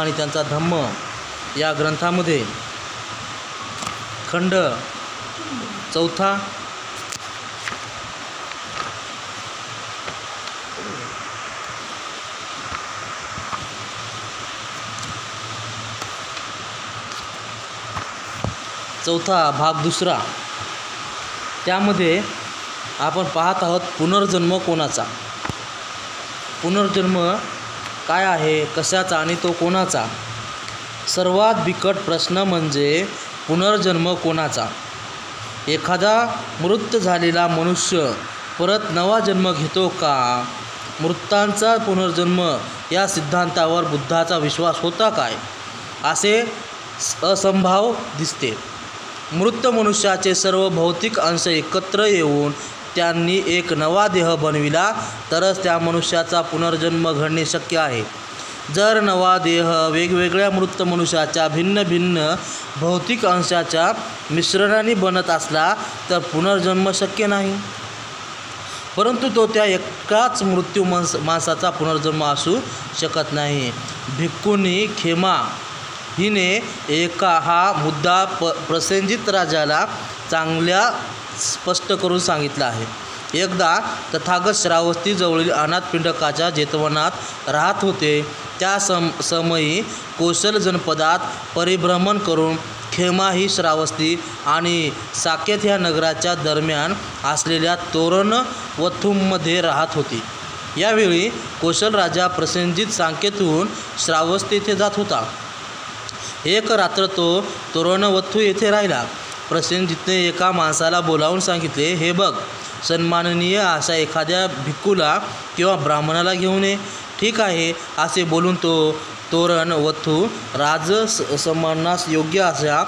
आणि त्यांचा धम्म या ग्रंथामध्ये खंड 4 भाग 2 त्यामध्ये आपण पाहत आहोत पुनर्जन्म कोणाचा, पुनर्जन्म काय आहे, कशाचा आणि तो कोणाचा. सर्वात बिकट प्रश्न म्हणजे पुनर्जन्म कोणाचा. एखादा मृत झालेला मनुष्य परत नवा जन्म घेतो का? मृतांचा पुनर्जन्म या सिद्धांतावर बुद्धाचा विश्वास होता काय, असे असंभाव दिसते. मृत मनुष्याचे सर्व भौतिक अंश एकत्र येऊन त्यांनी एक नवा देह बनविला तरच त्या मनुष्याचा पुनर्जन्म घडणे शक्य आहे. जर नवा देह वेगवेगळ्या मृत मनुष्याच्या भिन्न भिन्न भौतिक अंशाच्या मिश्रणाने बनत असला तर पुनर्जन्म शक्य नाही. परंतु तो त्या एकाच मृत्यू माणसाचा पुनर्जन्म असू शकत नाही. भिक्खुनी खेमा हिने हा मुद्दा प्रसेनजित राजाला चांगल्या स्पष्ट करून सांगितला आहे. एकदा तथागत श्रावस्तीजवळील अनाथपिंडकाच्या जेतवनात राहत होते. त्या समयी कोशल जनपदात परिभ्रमण करून खेमा ही श्रावस्ती आणि साकेत ह्या नगराच्या दरम्यान असलेल्या तोरणवथूमध्ये राहत होती. यावेळी कोशल राजा प्रसेनजित साकेतहून श्रावस्ती येथे जात होता. एक रात्र तो तोरणवथू येथे राहिला. प्रसेनजितने एका माणसाला बोलावून सांगितले, हे बघ, सन्माननीय अशा एखाद्या भिक्खूला किंवा ब्राह्मणाला घेऊन ये. ठीक आहे असे बोलून तो तोरणवथू राजसन्मानास योग्य अशा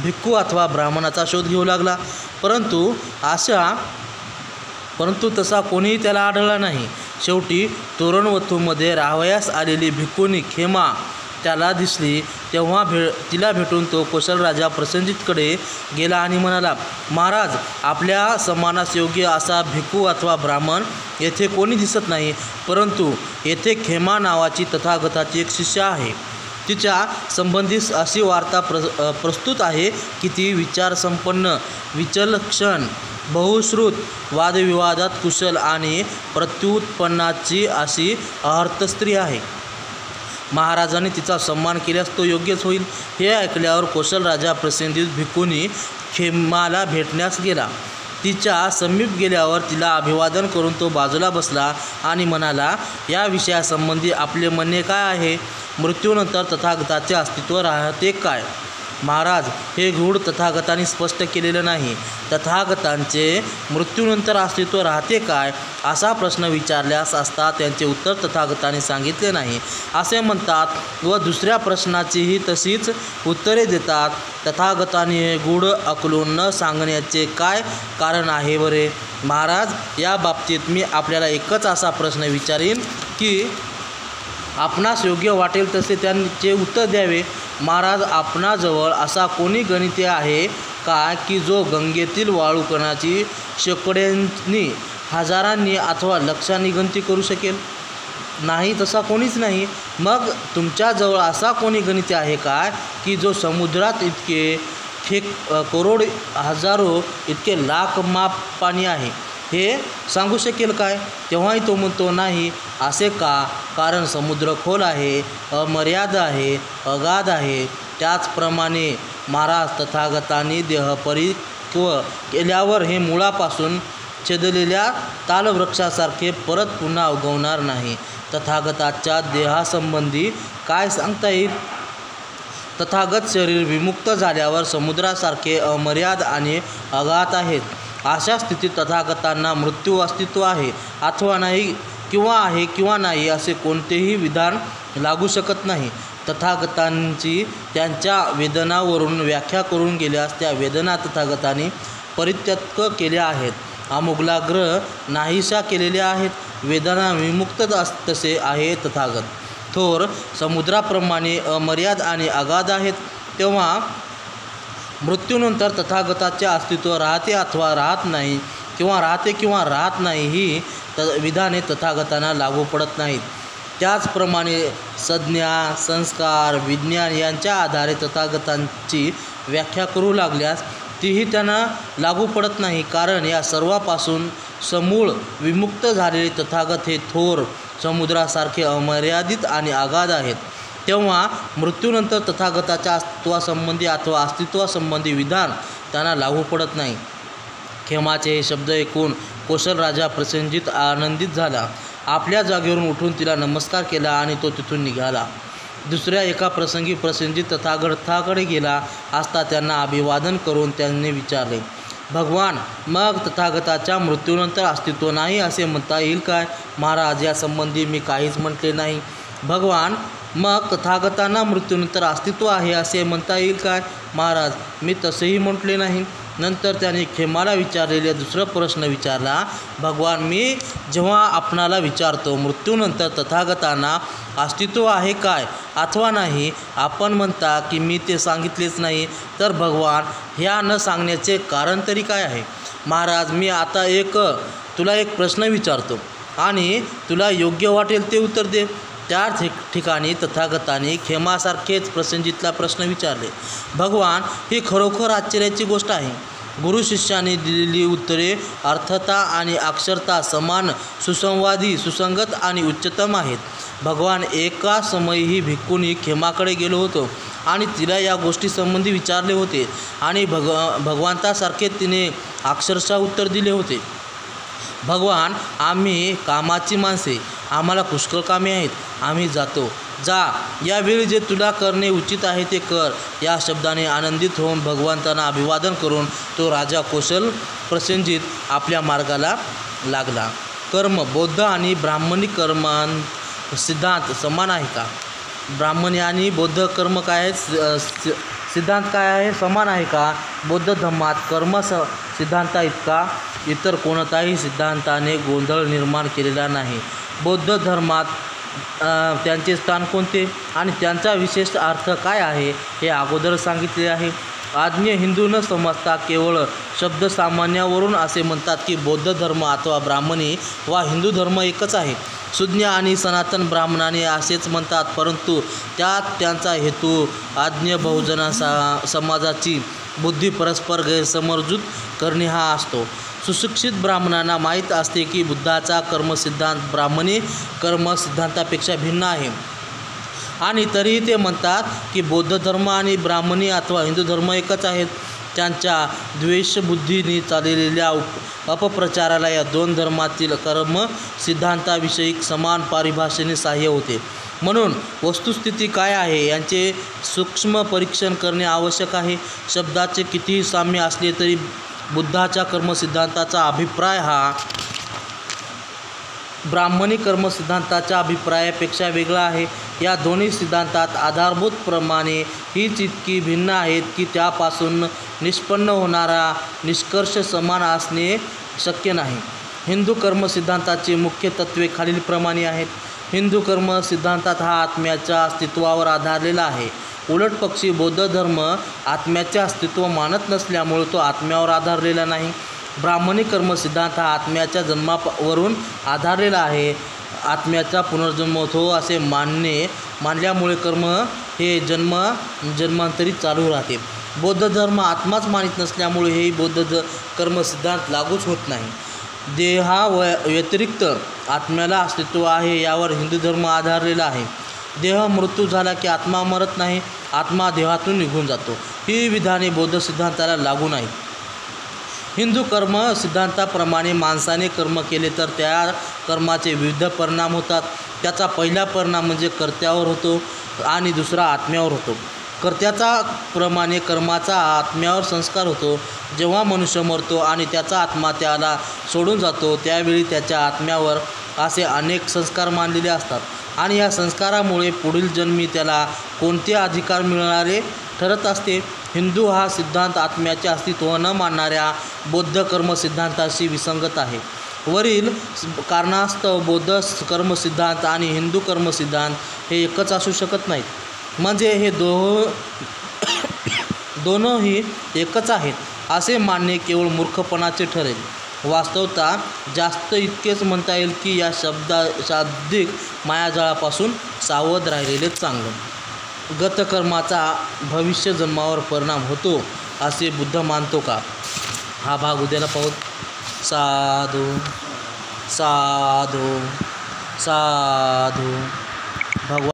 भिक्खू अथवा ब्राह्मणाचा शोध घेऊ लागला. परंतु तसा कोणीही त्याला आढळला नाही. शेवटी तोरणवथूमध्ये राहावयास आलेली भिक्खुनी खेमा त्याला दिसली. तेव्हा तिला भेटून तो कोशल राजा प्रसेनजितकडे गेला आणि म्हणाला, महाराज, आपल्या सन्मानास योग्य असा भिक्खू अथवा ब्राह्मण येथे कोणी दिसत नाही, परंतु येथे खेमा नावाची तथागताची एक शिष्य आहे. तिच्या संबंधित अशी वार्ता प्रस्तुत आहे की ती विचारसंपन्न, विचक्षण, बहुश्रुत, वादविवादात कुशल आणि प्रत्युत्पन्नाची अशी अहर्त स्त्री आहे. महाराजांनी तिचा सन्मान केल्यास तो योग्यच होईल. हे ऐकल्यावर कोशल राजा प्रसेनजित भिक्खुनी खेमाला भेटण्यास गेला. तिच्या समीप गेल्यावर तिला अभिवादन करून तो बाजूला बसला आणि म्हणाला, या विषयासंबंधी आपले म्हणणे काय आहे? मृत्यूनंतर तथागताचे अस्तित्व राहते काय? महाराज, हे गूढ तथागतांनी स्पष्ट केलेलं नाही. तथागतांचे मृत्यूनंतर अस्तित्व राहते काय असा प्रश्न विचारल्यास असता त्यांचे उत्तर तथागतांनी सांगितले नाही असे म्हणतात व दुसऱ्या प्रश्नाचीही तशीच उत्तरे देतात. तथागतांनी हे गूढ अकलून न सांगण्याचे काय कारण आहे बरे? महाराज, या बाबतीत मी आपल्याला एकच असा प्रश्न विचारीन की आपणास योग्य वाटेल तसे त्यांचे उत्तर द्यावे. महाराज, आपणाजवळ असा कोणी गणिते आहे का की जो गंगेतील वाळूकणाची शेकड्यांनी, हजारांनी अथवा लक्षांनी गणती करू शकेल? नाही, तसा कोणीच नाही. मग तुमच्याजवळ असा कोणी गणिते आहे का की जो समुद्रात इतके करोड, हजारो, इतके लाख माप पाणी आहे हे सांगू शकेल काय? तेव्हाही तो म्हणतो नाही. असे का? कारण समुद्र खोल आहे, अमर्याद आहे, अगाध आहे. त्याचप्रमाणे महाराज, तथागतांनी देहपरित्व केल्यावर हे मुळापासून छेदलेल्या तालवृक्षासारखे परत पुन्हा उगवणार नाही. तथागताच्या देहासंबंधी काय सांगता येईल? तथागत शरीर विमुक्त झाल्यावर समुद्रासारखे अमर्याद आणि अगाध आहेत. अशा स्थितीत तथागतांना मृत्यू अस्तित्व आहे अथवा नाही, किंवा आहे किंवा नाही असे कोणतेही विधान लागू शकत नाही. तथागतांची त्यांच्या वेदनावरून व्याख्या करून गेल्यास त्या वेदना तथागतांनी परित्यक्त केल्या आहेत, आमूलाग्र नाहीशा केलेल्या आहेत. वेदना विमुक्त तसे आहे तथागत. थोर समुद्राप्रमाणे अमर्याद आणि अगाध आहेत. तेव्हा मृत्यूनंतर तथागताचे अस्तित्व राहते अथवा राहत नाही, किंवा राहते किंवा राहत नाही ही विधाने तथागतांना लागू पडत नाहीत. त्याचप्रमाणे संज्ञा, संस्कार, विज्ञान यांच्या आधारे तथागतांची व्याख्या करू लागल्यास तीही त्यांना लागू पडत नाही, कारण या सर्वापासून समूळ विमुक्त झालेले तथागत हे थोर समुद्रासारखे अमर्यादित आणि अगाध आहेत. तेव्हा मृत्यूनंतर तथागताच्या अस्तित्वासंबंधी अथवा अस्तित्वासंबंधी विधान त्यांना लागू पडत नाही. खेमाचे हे शब्द ऐकून कौशल राजा प्रसेनजित आनंदित झाला. आपल्या जागेवरून उठून तिला नमस्कार केला आणि तो तिथून निघाला. दुसऱ्या एका प्रसंगी प्रसेनजित तथागताकडे गेला असता त्यांना अभिवादन करून त्यांनी विचारले, भगवान, मग तथागताच्या मृत्यूनंतर अस्तित्व नाही असे म्हणता येईल काय? महाराज, यासंबंधी मी काहीच म्हटले नाही. भगवान, मग तथागतांना मृत्यूनंतर अस्तित्व आहे असे म्हणता येईल काय? महाराज, मी तसेही म्हटले नाही. नंतर त्याने खेमाला विचारलेला दुसरा प्रश्न विचारला, भगवान, मी जेव्हा आपणाला विचारतो मृत्यूनंतर तथागतांना अस्तित्व आहे काय अथवा नाही, आपण म्हणता की मी ते सांगितलेच नाही, तर भगवान, ह्या न सांगण्याचे कारण तरी काय आहे? महाराज, मी आता तुला एक प्रश्न विचारतो आणि तुला योग्य वाटेल ते उत्तर दे. त्या ठिकाणी तथागतांनी खेमासारखेच प्रसेनजितला प्रश्न विचारले. भगवान, ही खरोखर आश्चर्याची गोष्ट आहे. गुरु शिष्याने दिलेली उत्तरे अर्थता आणि अक्षरता समान, सुसंवादी, सुसंगत आणि उच्चतम आहेत. भगवान, एका समयी भिक्खूंनी खेमाकडे गेलो होतो आणि तिला या गोष्टीसंबंधी विचारले होते आणि भगवंतासारखे तिने अक्षरशः उत्तर दिले होते. भगवान, आम्ही कामाची माणसे, आम्हाला पुष्कळ कामे आहेत, आम्ही जातो. जा, यावेळी जे तुला करणे उचित आहे ते कर. या शब्दाने आनंदित होऊन भगवंतांना अभिवादन करून तो राजा कौशल प्रसेनजित आपल्या मार्गाला लागला. कर्म, बौद्ध आणि ब्राह्मणी कर्मांत सिद्धांत समान आहे का? ब्राह्मणी आणि बौद्ध कर्म काय आहे, सिद्धांत काय आहे, समान आहे का? बौद्ध धर्मात कर्म सिद्धांता इतका इतर कोणताही सिद्धांताने गोंधळ निर्माण केलेला नाही. बौद्ध धर्मात त्यांचे स्थान कोणते आणि त्यांचा विशेष अर्थ काय आहे हे अगोदर सांगितले आहे. आज्ञ हिंदू न समजता केवळ शब्दसामान्यावरून असे म्हणतात की बौद्ध धर्म अथवा ब्राह्मणी वा हिंदू धर्म एकच आहे. सुज्ञ आणि सनातन ब्राह्मणाने असेच म्हणतात, परंतु त्यात त्यांचा हेतू आज्ञ बहुजन समाजाची बुद्धी परस्पर गैरसमजूत करणे हा असतो. सुशिक्षित ब्राह्मणांना माहीत असते की बुद्धाचा कर्मसिद्धांत ब्राह्मणी कर्मसिद्धांतापेक्षा भिन्न आहे आणि तरीही ते म्हणतात की बौद्ध धर्म आणि ब्राह्मणी अथवा हिंदू धर्म एकच आहेत. त्यांच्या द्वेषबुद्धीने चाललेल्या अपप्रचाराला या दोन धर्मातील कर्मसिद्धांताविषयी समान परिभाषेने सहाय्य होते. म्हणून वस्तुस्थिती काय आहे याचे सूक्ष्म परीक्षण करणे आवश्यक आहे. शब्दाचे कितीही साम्य असले तरी बुद्धाच्या कर्मसिद्धांताचा अभिप्राय हा ब्राह्मणी कर्मसिद्धांताच्या अभिप्रायापेक्षा वेगळा आहे. या दोन्ही सिद्धांतात आधारभूत प्रमाणे हीच इतकी भिन्न आहेत की त्यापासून निष्पन्न होणारा निष्कर्ष समान असणे शक्य नाही. हिंदू कर्मसिद्धांताची मुख्य तत्त्वे खालीलप्रमाणे आहेत. हिंदू कर्मसिद्धांतात हा आत्म्याच्या अस्तित्वावर आधारलेला आहे. उलटपक्षी बौद्ध धर्म आत्म्याचे अस्तित्व मानत नसल्यामुळे तो आत्म्यावर आधारलेला नाही. ब्राह्मणी कर्मसिद्धांत हा आत्म्याच्या जन्मावरून आधारलेला आहे. आत्म्याचा पुनर्जन्म होतो असे मानल्यामुळे कर्म हे जन्मांतरी चालू राहते. बौद्ध धर्म आत्माच मानित नसल्यामुळे हेही बौद्ध कर्मसिद्धांत लागूच होत नाही. देहाव्यतिरिक्त आत्म्याला अस्तित्व आहे यावर हिंदू धर्म आधारलेला आहे. देह मृत्यू झाला की आत्मा मरत नाही, आत्मा देहातून निघून जातो. ही विधाने बौद्ध सिद्धांताला लागू नाहीत. हिंदू कर्म सिद्धांताप्रमाणे माणसाने कर्म केले तर त्या कर्माचे विविध परिणाम होतात. त्याचा पहिला परिणाम म्हणजे कर्त्यावर होतो आणि दुसरा आत्म्यावर होतो. कर्त्याचा प्रमाणे कर्माचा आत्म्यावर संस्कार होतो. जेव्हा मनुष्य मरतो आणि त्याचा आत्मा त्याला सोडून जातो त्यावेळी त्याच्या आत्म्यावर असे अनेक संस्कार मानलेले असतात आणि या संस्कारामुळे पुढील जन्मी त्याला कोणते अधिकार मिळणारे ठरत असते. हिंदू हा सिद्धांत आत्म्याचे अस्तित्व न मानणाऱ्या बौद्ध कर्मसिद्धांताशी विसंगत आहे. वरील कारणास्तव बौद्ध कर्मसिद्धांत आणि हिंदू कर्मसिद्धांत हे एकच असू शकत नाहीत. म्हणजे हे दोनोही एकच आहेत असे मानणे केवळ मूर्खपणाचे ठरेल. वास्तवता जास्त इतकेच म्हणता येईल की या शाब्दिक मायाजाळापासून सावध राहिलेले चांगलं. गतकर्माचा भविष्य जन्मावर परिणाम होतो असे बुद्ध मानतो का? हा भाग उद्याला पाहू. साधू साधू साधू. भगवान